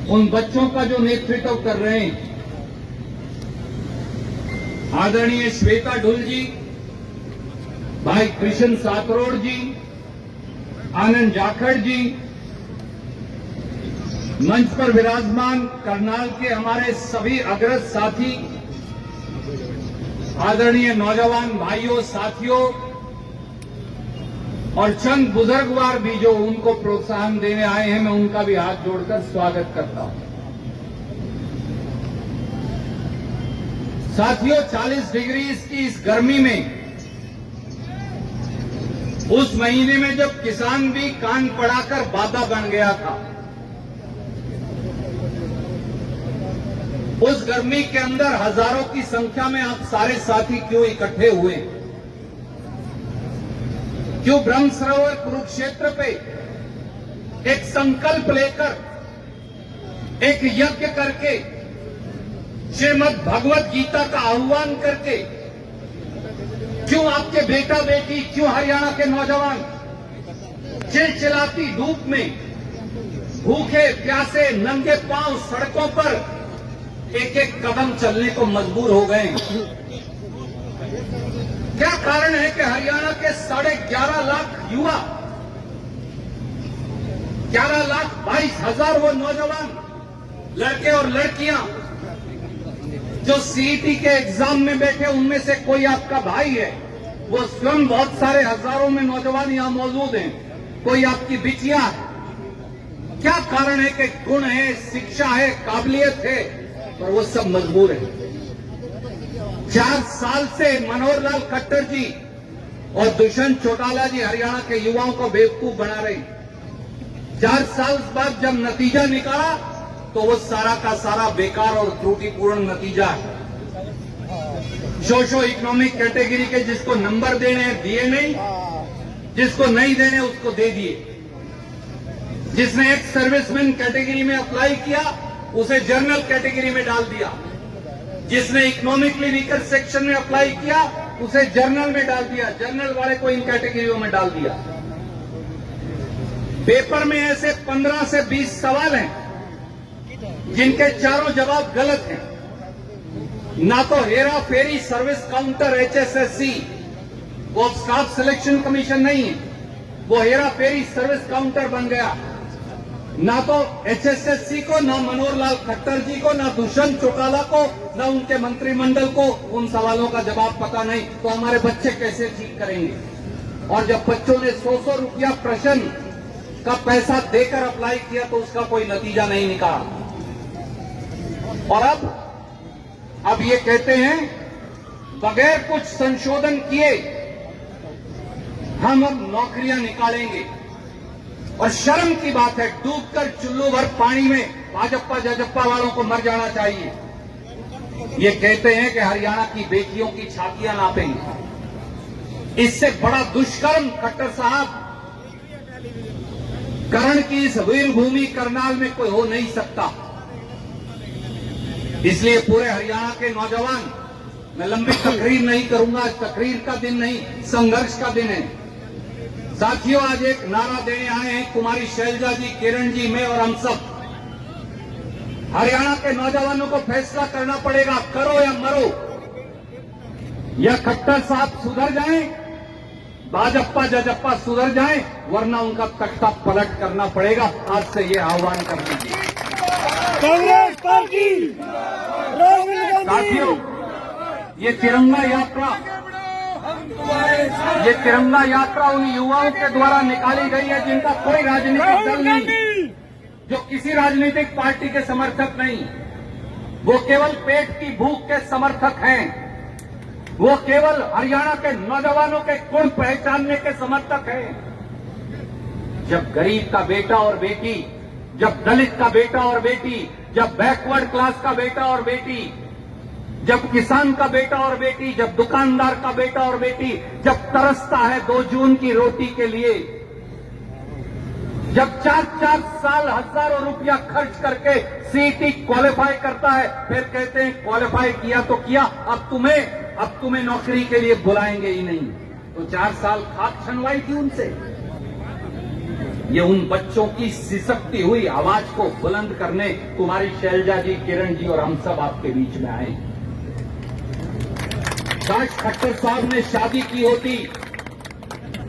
उन बच्चों का जो नेतृत्व कर रहे हैं, आदरणीय श्वेता ढुल जी, भाई कृष्ण सातरोड़ जी, आनंद जाखड़ जी, मंच पर विराजमान करनाल के हमारे सभी अग्रज साथी, आदरणीय नौजवान भाइयों साथियों और चंद बुजुर्गवार भी जो उनको प्रोत्साहन देने आए हैं, मैं उनका भी हाथ जोड़कर स्वागत करता हूं। साथियों, 40 डिग्री की इस गर्मी में, उस महीने में जब किसान भी कान पड़ाकर बाधा बन गया था, उस गर्मी के अंदर हजारों की संख्या में आप सारे साथी क्यों इकट्ठे हुए? क्यों ब्रह्म सरोवर कुरुक्षेत्र पे एक संकल्प लेकर, एक यज्ञ करके, श्रीमद् भगवत गीता का आह्वान करके, क्यों आपके बेटा बेटी, क्यों हरियाणा के नौजवान चिलचिलाती धूप में भूखे प्यासे नंगे पांव सड़कों पर एक एक कदम चलने को मजबूर हो गए? क्या कारण है कि हरियाणा के 11.5 लाख युवा, 11,22,000 वो नौजवान लड़के और लड़कियां जो सीईटी के एग्जाम में बैठे, उनमें से कोई आपका भाई है, वो स्वयं बहुत सारे हजारों में नौजवान यहां मौजूद हैं, कोई आपकी बिटिया है। क्या कारण है कि गुण है, शिक्षा है, काबिलियत है, पर वो सब मजबूर है? 4 साल से मनोहर लाल खट्टर जी और दुष्यंत चौटाला जी हरियाणा के युवाओं को बेवकूफ बना रहे। 4 साल बाद जब नतीजा निकाला तो वो सारा का सारा बेकार और त्रुटिपूर्ण नतीजा है। सोशो इकोनॉमिक कैटेगरी के जिसको नंबर देने हैं दिए नहीं, जिसको नहीं देने उसको दे दिए। जिसने एक्स सर्विसमैन कैटेगरी में अप्लाई किया उसे जनरल कैटेगरी में डाल दिया, जिसने इकोनॉमिकली वीकर सेक्शन में अप्लाई किया उसे जर्नल में डाल दिया, जर्नल वाले को इन कैटेगरियों में डाल दिया। पेपर में ऐसे 15 से 20 सवाल हैं जिनके चारों जवाब गलत हैं। ना तो Hera ferry service counter HSSC, वो स्टाफ सिलेक्शन कमीशन नहीं है, वो हेरा फेरी सर्विस काउंटर बन गया। ना तो एचएसएससी को, ना मनोहर लाल खट्टर जी को, ना दुष्यंत चौटाला को, ना उनके मंत्रिमंडल को उन सवालों का जवाब पता नहीं, तो हमारे बच्चे कैसे ठीक करेंगे? और जब बच्चों ने 100 रुपया प्रश्न का पैसा देकर अप्लाई किया तो उसका कोई नतीजा नहीं निकाला। और अब ये कहते हैं बगैर कुछ संशोधन किए हम अब नौकरियां निकालेंगे। और शर्म की बात है, डूबकर चुल्लू भर पानी में भाजपा जजप्पा वालों को मर जाना चाहिए। ये कहते हैं कि हरियाणा की बेटियों की छातियां नापेंगे। इससे बड़ा दुष्कर्म खट्टर साहब, करण की इस वीर भूमि करनाल में कोई हो नहीं सकता। इसलिए पूरे हरियाणा के नौजवान, मैं लंबी तकरीर नहीं करूंगा, तकरीर का दिन नहीं, संघर्ष का दिन है। साथियों, आज एक नारा देने आए हैं कुमारी शैलजा जी, किरण जी, मैं और हम सब। हरियाणा के नौजवानों को फैसला करना पड़ेगा, करो या मरो। या खट्टर साहब सुधर जाएं, भाजपा जजप्पा सुधर जाएं, वरना उनका तख्ता पलट करना पड़ेगा। आज से ये आह्वान कर दीजिए। कांग्रेस पार्टी, साथियों, ये तिरंगा यात्रा उन युवाओं के द्वारा निकाली गई है जिनका कोई राजनीतिक दल नहीं, जो किसी राजनीतिक पार्टी के समर्थक नहीं, वो केवल पेट की भूख के समर्थक हैं, वो केवल हरियाणा के नौजवानों के गुण पहचानने के समर्थक हैं। जब गरीब का बेटा और बेटी, जब दलित का बेटा और बेटी, जब बैकवर्ड क्लास का बेटा और बेटी, जब किसान का बेटा और बेटी, जब दुकानदार का बेटा और बेटी, जब तरसता है 2 जून की रोटी के लिए, जब 4-4 साल हजारों रुपया खर्च करके सीईटी क्वालिफाई करता है, फिर कहते हैं क्वालिफाई किया तो किया, अब तुम्हें नौकरी के लिए बुलाएंगे ही नहीं। तो 4 साल खाक छनवाई थी उनसे। ये उन बच्चों की सिसकती हुई आवाज को बुलंद करने कुमारी शैलजा जी, किरण जी और हम सब आपके बीच में आए। काश खट्टर साहब ने शादी की होती,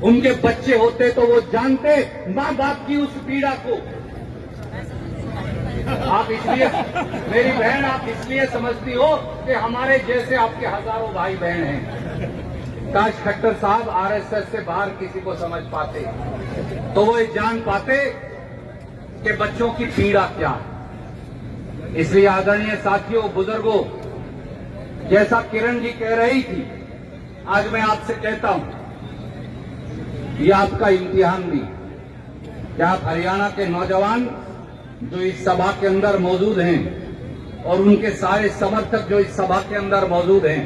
उनके बच्चे होते तो वो जानते मां बाप की उस पीड़ा को। आप इसलिए, मेरी बहन, आप इसलिए समझती हो कि हमारे जैसे आपके हजारों भाई बहन हैं। काश खट्टर साहब आरएसएस से बाहर किसी को समझ पाते तो वो ये जान पाते कि बच्चों की पीड़ा क्या है। इसलिए आदरणीय साथियों, बुजुर्गों, जैसा किरण जी कह रही थी, आज मैं आपसे कहता हूं, ये आपका इम्तिहान भी, क्या आप हरियाणा के नौजवान जो इस सभा के अंदर मौजूद हैं और उनके सारे समर्थक जो इस सभा के अंदर मौजूद हैं,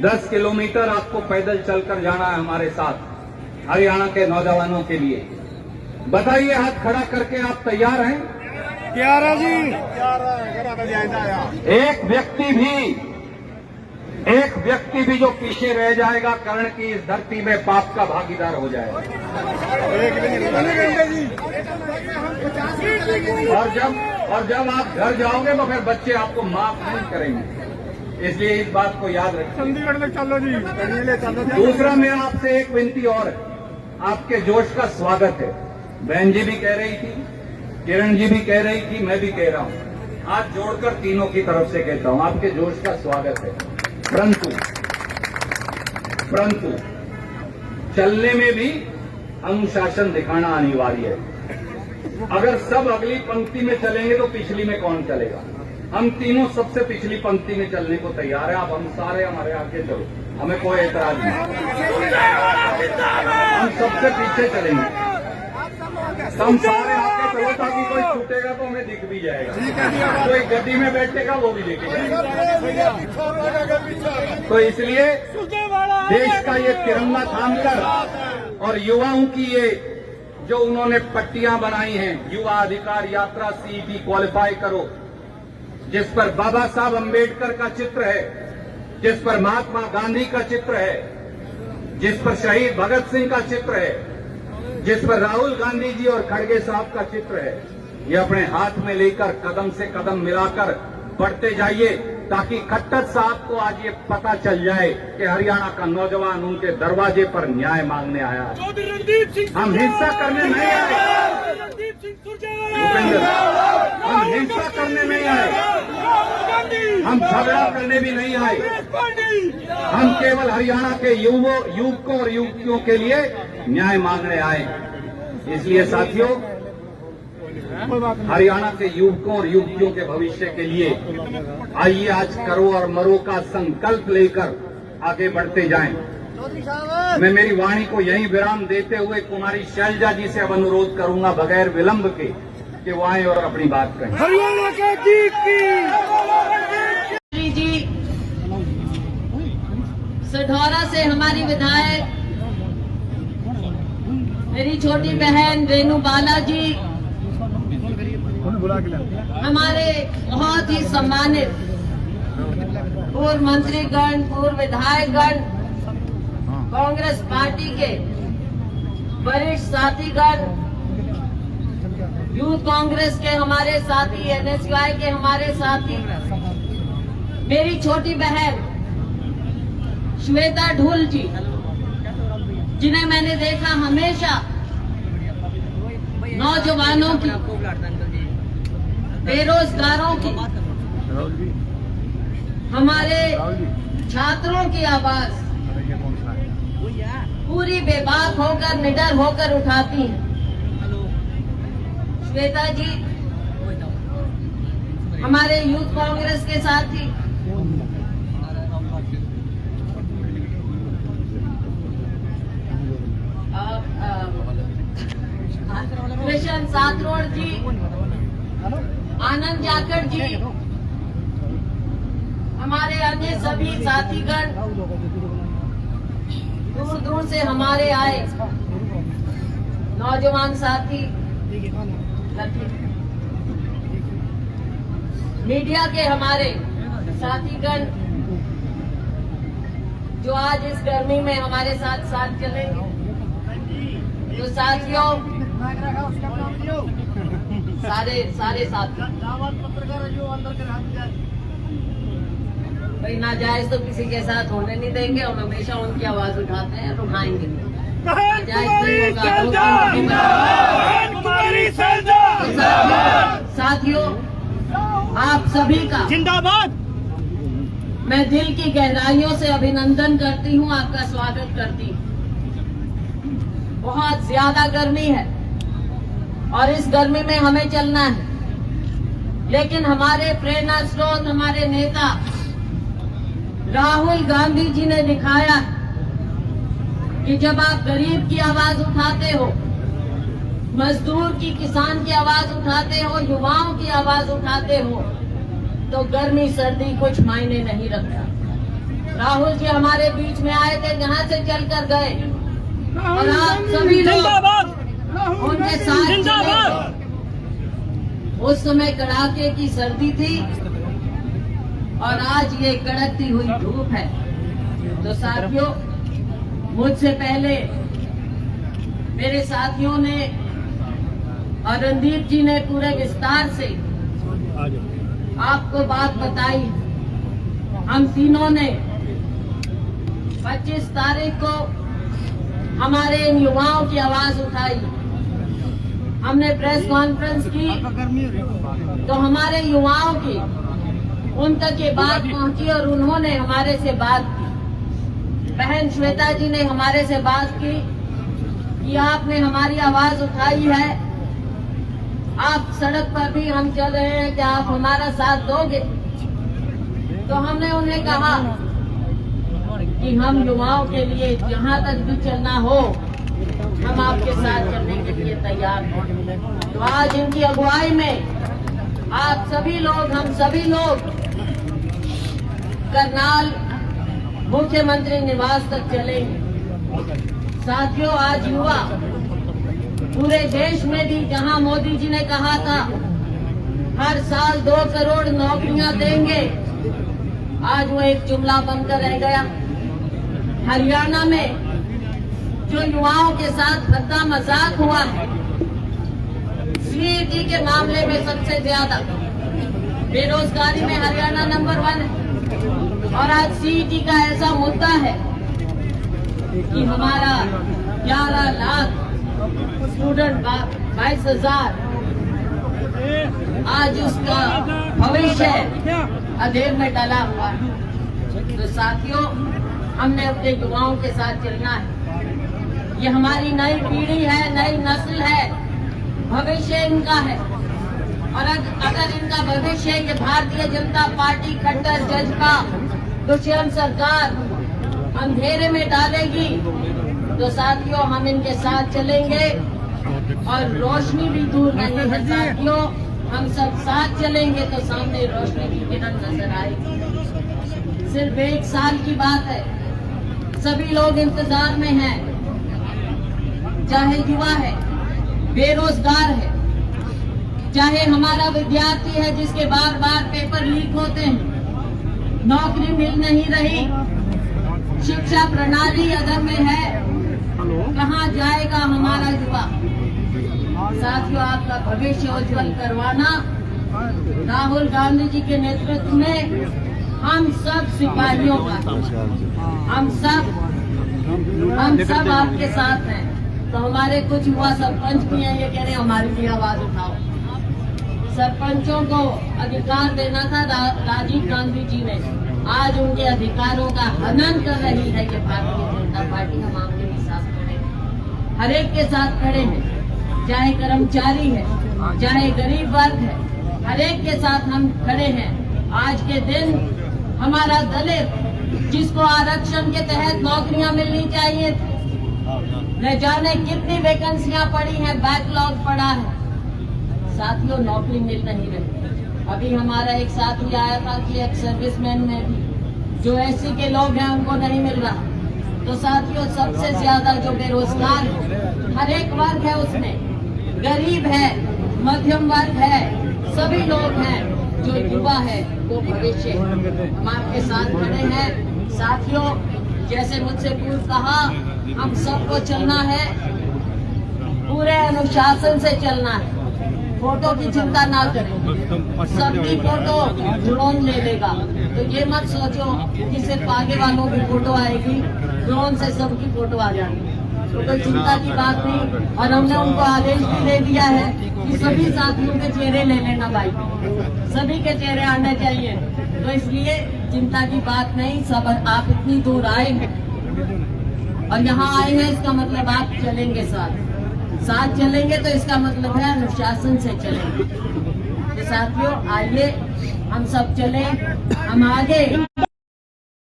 10 किलोमीटर आपको पैदल चलकर जाना है हमारे साथ हरियाणा के नौजवानों के लिए। बताइए, हाथ खड़ा करके आप तैयार हैं? तैयार है जी। एक व्यक्ति भी जो पीछे रह जाएगा, कर्ण की इस धरती में पाप का भागीदार हो जाएगा। और जब आप घर जाओगे तो फिर बच्चे आपको माफ नहीं करेंगे। इसलिए इस बात को याद रखें। चंडीगढ़ में चलो जी। दूसरा, मेरा आपसे एक विनती और है, आपके जोश का स्वागत है। बहन जी भी कह रही थी, किरण जी भी कह रही थी, मैं भी कह रहा हूं, हाथ जोड़कर तीनों की तरफ से कहता हूं, आपके जोश का स्वागत है। परंतु चलने में भी अनुशासन दिखाना अनिवार्य है। अगर सब अगली पंक्ति में चलेंगे तो पिछली में कौन चलेगा? हम तीनों सबसे पिछली पंक्ति में चलने को तैयार है। आप हम सारे हमारे आगे चलो, हमें कोई एतराज नहीं। हम सबसे पीछे चलेंगे, हम सारे आगे चलो ताकि कोई छूटेगा तो हमें दिख भी जाएगा, कोई गड्डी में बैठेगा वो भी दिखेगा। तो इसलिए देश का ये तिरंगा थामकर और युवाओं की ये जो उन्होंने पट्टियां बनाई हैं, युवा अधिकार यात्रा सीईटी क्वालिफाई करो, जिस पर बाबा साहब अंबेडकर का चित्र है, जिस पर महात्मा गांधी का चित्र है, जिस पर शहीद भगत सिंह का चित्र है, जिस पर राहुल गांधी जी और खड़गे साहब का चित्र है, ये अपने हाथ में लेकर कदम से कदम मिलाकर बढ़ते जाइए, ताकि खट्टर साहब को आज ये पता चल जाए कि हरियाणा का नौजवान उनके दरवाजे पर न्याय मांगने आया है। हम हिंसा करने नहीं आए, भूपेंद्र, हम हिंसा करने नहीं आए, हम झगड़ा करने भी नहीं आए। हम केवल हरियाणा के युवकों और युवतियों के लिए न्याय मांगने आए। इसलिए साथियों, हरियाणा के युवकों और युवतियों के भविष्य के लिए आइए आज करो और मरो का संकल्प लेकर आगे बढ़ते जाएं। मैं मेरी वाणी को यहीं विराम देते हुए कुमारी शैलजा जी से अब अनुरोध करूंगा बगैर विलंब के कि वो आए और अपनी बात कहें। हरियाणा के जीत की जी, सढौरा से हमारी विधायक मेरी छोटी बहन रेणु बाला जी, हमारे बहुत ही सम्मानित पूर्व मंत्रीगण, पूर्व विधायकगण, कांग्रेस पार्टी के वरिष्ठ साथीगण, यूथ कांग्रेस के हमारे साथी, एनएसयूआई के हमारे साथी, मेरी छोटी बहन श्वेता ढुल जी, जिन्हें मैंने देखा हमेशा नौजवानों की, बेरोजगारों की, हमारे छात्रों की आवाज पूरी बेबाक होकर, निडर होकर उठाती हैं। श्वेता जी हमारे यूथ कांग्रेस के साथी, कृष्ण सातरोड़ जी, आनंद जाखड़ जी, हमारे अन्य सभी साथीगण दूर दूर से हमारे आए नौजवान साथी, मीडिया के हमारे साथीगण जो आज इस गर्मी में हमारे साथ साथ चलेंगे। तो साथियों, सारे साथी भाई नाजायज तो किसी के साथ होने नहीं देंगे और हमेशा उनकी आवाज उठाते हैं, उठाएंगे। नाजायज नहीं होगा। साथियों, आप सभी का जिंदाबाद। मैं दिल की गहराइयों से अभिनंदन करती हूं, आपका स्वागत करती हूं। बहुत ज्यादा गर्मी है और इस गर्मी में हमें चलना है, लेकिन हमारे प्रेरणा स्रोत, हमारे नेता राहुल गांधी जी ने दिखाया कि जब आप गरीब की आवाज उठाते हो, मजदूर की, किसान की आवाज उठाते हो, युवाओं की आवाज उठाते हो, तो गर्मी सर्दी कुछ मायने नहीं रखता। राहुल जी हमारे बीच में आए थे, जहां से चलकर गए, और आप सभी लोग उनके साथ चले। उस समय कड़ाके की सर्दी थी और आज ये कड़कती हुई धूप है। तो साथियों, मुझसे पहले मेरे साथियों ने और रणदीप जी ने पूरे विस्तार से आपको बात बताई। हम तीनों ने 25 तारीख को हमारे इन युवाओं की आवाज उठाई। हमने प्रेस कॉन्फ्रेंस की तो हमारे युवाओं की उन तक ये बात पहुंची और उन्होंने हमारे से बात की। बहन श्वेता जी ने हमारे से बात की कि आपने हमारी आवाज उठाई है, आप सड़क पर भी हम चल रहे हैं, क्या आप हमारा साथ दोगे? तो हमने उन्हें कहा कि हम युवाओं के लिए जहां तक भी चलना हो, हम आपके साथ चलने के लिए तैयार हैं। तो आज इनकी अगुवाई में आप सभी लोग, हम सभी लोग करनाल मुख्यमंत्री निवास तक चलेंगे। साथियों, आज युवा पूरे देश में भी, जहां मोदी जी ने कहा था हर साल 2 करोड़ नौकरियां देंगे, आज वो एक जुमला बनकर रह गया। हरियाणा में जो युवाओं के साथ भद्दा मजाक हुआ है, सीईटी के मामले में सबसे ज्यादा बेरोजगारी में हरियाणा नंबर 1 है। और आज सीईटी का ऐसा मुद्दा है कि हमारा 11 लाख स्टूडेंट, 22,000, आज उसका भविष्य अंधेर में डला हुआ है। तो साथियों, हमने अपने युवाओं के साथ चलना है। ये हमारी नई पीढ़ी है, नई नस्ल है, भविष्य इनका है। और अगर इनका भविष्य ये भारतीय जनता पार्टी, खट्टर जजपा, दुष्यंत सरकार अंधेरे में डालेगी, तो साथियों हम इनके साथ चलेंगे और रोशनी भी दूर नहीं है। साथियों, हम सब साथ चलेंगे तो सामने रोशनी की किरण नजर आएगी। सिर्फ 1 साल की बात है, सभी लोग इंतजार में हैं, चाहे युवा है, बेरोजगार है, चाहे हमारा विद्यार्थी है जिसके बार बार पेपर लीक होते हैं, नौकरी मिल नहीं रही, शिक्षा प्रणाली अधर में है, कहाँ जाएगा हमारा युवा? साथियों, आपका भविष्य उज्जवल करवाना राहुल गांधी जी के नेतृत्व में हम सब सिपाहियों का, हम सब आपके साथ हैं। तो हमारे कुछ युवा सरपंच भी हैं, ये कह रहे हैं हमारी भी आवाज उठाओ। सरपंचों को अधिकार देना था राजीव गांधी जी ने, आज उनके अधिकारों का हनन कर रही है ये भारतीय जनता पार्टी। हम आपके भी साथ खड़े हैं, हर एक के साथ खड़े हैं, चाहे कर्मचारी है, चाहे गरीब वर्ग है, हर एक के साथ हम खड़े हैं। आज के दिन हमारा दलित, जिसको आरक्षण के तहत नौकरियां मिलनी चाहिए, न जाने कितनी वैकेंसियां पड़ी हैं, बैकलॉग पड़ा है। साथियों, नौकरी मिल नहीं रही। अभी हमारा एक साथी आया था कि एक सर्विसमैन में भी जो एससी के लोग हैं उनको नहीं मिल रहा। तो साथियों, सबसे ज्यादा जो बेरोजगार है, हर एक वर्ग है उसमें, गरीब है, मध्यम वर्ग है, सभी लोग हैं, जो युवा है वो भविष्य। हम आपके साथ खड़े हैं। साथियों, जैसे मुझसे पूर्व कहा, हम सबको चलना है पूरे अनुशासन से चलना है। फोटो की चिंता ना करें, सबकी फोटो ड्रोन ले लेगा। तो ये मत सोचो कि सिर्फ आगे वालों की फोटो आएगी, ड्रोन से सबकी फोटो आ जाएगी। तो कोई चिंता की बात नहीं। और हमने उनको आदेश भी दे दिया है कि सभी साथियों के चेहरे ले लेना भाई, सभी के चेहरे आने चाहिए। तो इसलिए चिंता की बात नहीं। सब आप इतनी दूर आए हैं और यहाँ आए हैं, इसका मतलब आप चलेंगे साथ चलेंगे। तो इसका मतलब है अनुशासन से चलेंगे। तो साथियों आइए हम सब चले, हम आगे।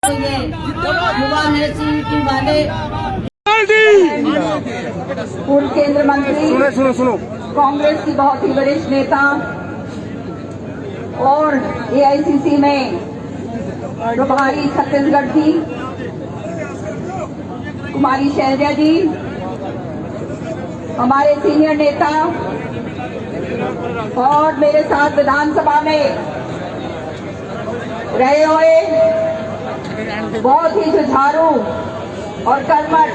ये युवा है सीईटी वाले पूर्व केंद्र मंत्री, सुनो कांग्रेस की बहुत ही वरिष्ठ नेता और एआईसीसी में प्रभारी छत्तीसगढ़ की कुमारी शैलजा जी, हमारे सीनियर नेता और मेरे साथ विधानसभा में रहे हुए बहुत ही जुझारू और कर्मठ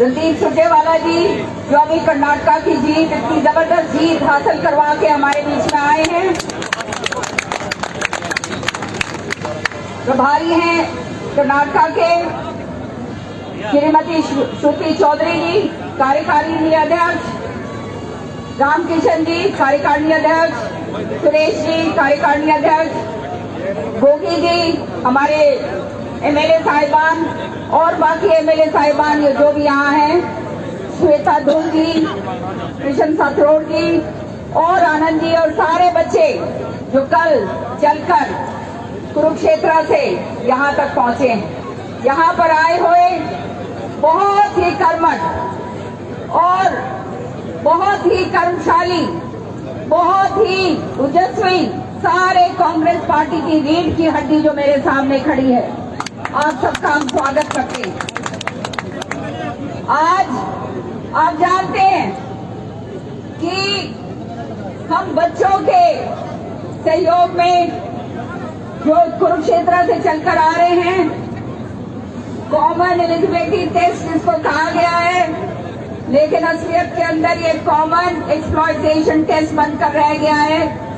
रणदीप सुरजेवाला जी, जो अभी कर्नाटक की जीत, इतनी जबरदस्त जीत हासिल करवा के हमारे बीच में आए हैं। प्रभारी हैं कर्नाटक के श्रीमती श्रुति चौधरी जी, कार्यकारिणी अध्यक्ष, रामकिशन जी कार्यकारिणी अध्यक्ष, सुरेश जी कार्यकारिणी अध्यक्ष, गोगी जी हमारे एमएलए साहिबान और बाकी एमएलए साहिबान ये जो भी यहाँ हैं, श्वेता धुल जी, कृष्ण साथरोड जी और आनंद जी और सारे बच्चे जो कल चलकर कुरुक्षेत्र से यहाँ तक पहुंचे हैं। यहाँ पर आए हुए बहुत ही कर्मठ और बहुत ही कर्मशाली, बहुत ही ओजस्वी सारे कांग्रेस पार्टी की रीढ़ की हड्डी जो मेरे सामने खड़ी है, आप सबका हम स्वागत करते हैं। आज आप जानते हैं कि हम बच्चों के सहयोग में जो कुरुक्षेत्र से चलकर आ रहे हैं, कॉमन एलिजिबिलिटी टेस्ट जिसको कहा गया है, लेकिन असलियत के अंदर ये कॉमन एक्सप्लॉयटेशन टेस्ट बनकर रह गया है।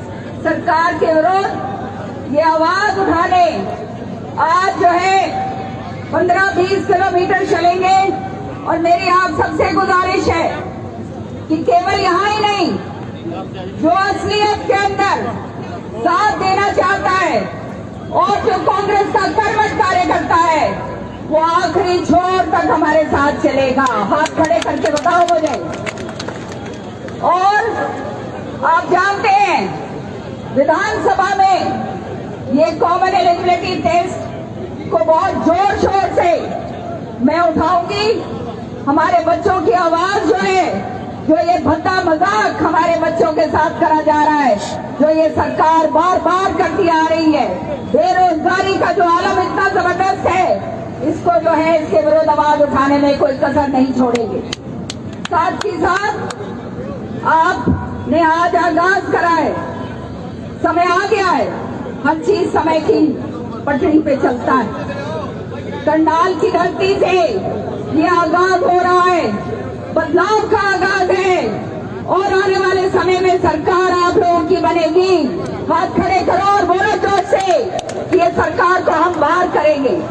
सरकार के विरुद्ध ये आवाज उठाने आज जो है 15-20 किलोमीटर चलेंगे। और मेरी आप सबसे गुजारिश है कि केवल यहाँ ही नहीं, जो असलियत के अंदर साथ देना चाहता है और जो कांग्रेस का कर्मठ कार्यकर्ता है, वो आखिरी छोर तक हमारे साथ चलेगा। हाथ खड़े करके बताओ मुझे। और आप जानते हैं विधानसभा में ये कॉमन एलिजिबिलिटी टेस्ट को बहुत जोर शोर से मैं उठाऊंगी। हमारे बच्चों की आवाज जो है, जो ये भद्दा मजाक हमारे बच्चों के साथ करा जा रहा है, जो ये सरकार बार बार करती आ रही है, बेरोजगारी का जो आलम इतना जबरदस्त है, इसको जो है इसके विरुद्ध आवाज उठाने में कोई कसर नहीं छोड़ेंगे। साथ ही साथ आपने आज आगाज करा है, समय आ गया है, हर चीज समय की पटरी पे चलता है। करनाल की धरती से ये आगाज हो रहा है, बदलाव का आगाज है और आने वाले समय में सरकार आप लोगों की बनेगी। हाथ खड़े करो और बोलो जोर से कि ये सरकार को हम बाहर करेंगे।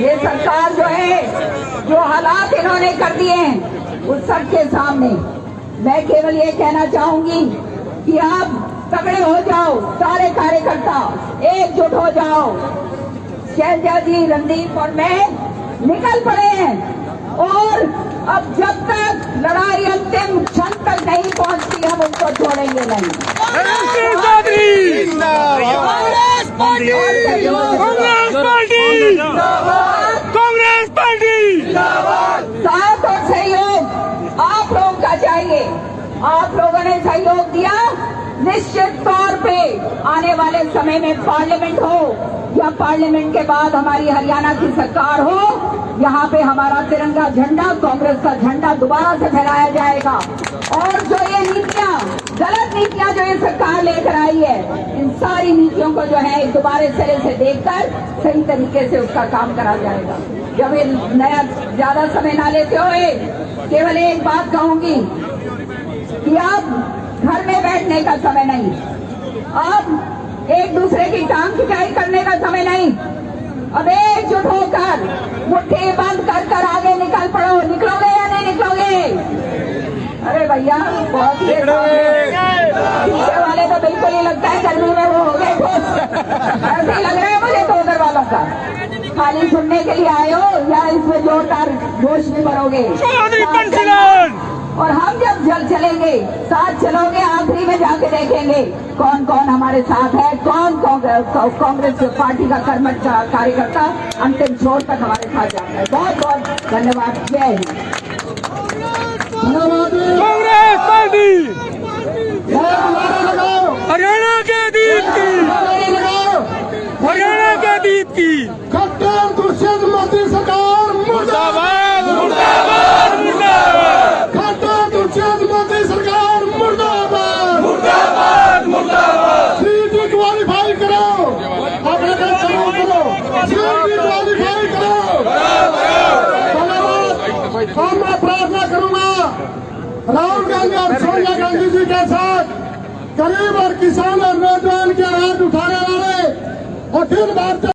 ये सरकार जो है, जो हालात इन्होंने कर दिए हैं उस सबके सामने मैं केवल ये कहना चाहूंगी कि आप तगड़े हो जाओ, सारे कार्यकर्ता एकजुट हो जाओ। शैलजा जी, रणदीप और मैं निकल पड़े हैं और अब जब तक लड़ाई अंतिम क्षण तक नहीं पहुंचती हम उनको छोड़ेंगे नहीं। कांग्रेस पार्टी, कांग्रेस पार्टी, साथ और सहयोग आप लोगों का चाहिए। आप लोगों ने सहयोग दिया, निश्चित तौर पे आने वाले समय में पार्लियामेंट हो या पार्लियामेंट के बाद हमारी हरियाणा की सरकार हो, यहाँ पे हमारा तिरंगा झंडा, कांग्रेस का झंडा दोबारा से फहराया जाएगा। और जो ये नीतियां गलत नीतियां जो ये सरकार लेकर आई है, इन सारी नीतियों को जो है दोबारा सिरे से देखकर सही तरीके से उसका काम करा जाएगा। जब ये नया ज्यादा समय ना लेते हुए केवल एक बात कहूंगी कि अब घर में बैठने का समय नहीं, अब एक दूसरे की टांग खिंचाई करने का समय नहीं, अब एकजुट होकर मुट्ठी बंद कर कर आगे निकल पड़ो। निकलोगे या नहीं निकलोगे? अरे भैया बहुत पीछे वाले तो बिल्कुल ही लगता है गर्मी में वो हो गए ठोस। ऐसे ही लग रहा है मुझे तो उधर वालों का। खाली सुनने के लिए आए हो या इसमें जोरदार जोश में भरोगे? और हम जब जल चलेंगे साथ चलोगे, आखिरी में जाके देखेंगे कौन कौन हमारे साथ है, कौन कांग्रेस पार्टी का कर्मठ कार्यकर्ता अंतिम छोर तक हमारे साथ जाता है। बहुत बहुत धन्यवाद। जय हिंद। कांग्रेस पार्टी हरियाणा के दीप की, हरियाणा के दीप की। खट्टर दुष्यंत मोदी सरकार मुर्दाबाद मुर्दाबाद मुर्दाबाद। खट्टर दुष्यंत मोदी सरकार मुर्दाबाद मुर्दाबाद मुर्दाबाद। सीट क्वालिफाई करो, अपने करो, सीट क्वालिफाई करो। और मैं प्रार्थना करूंगा राहुल गांधी और सोनिया गांधी जी के साथ गरीब और किसान और नौजवान के हाथ उठाने वाले अखिल भारतीय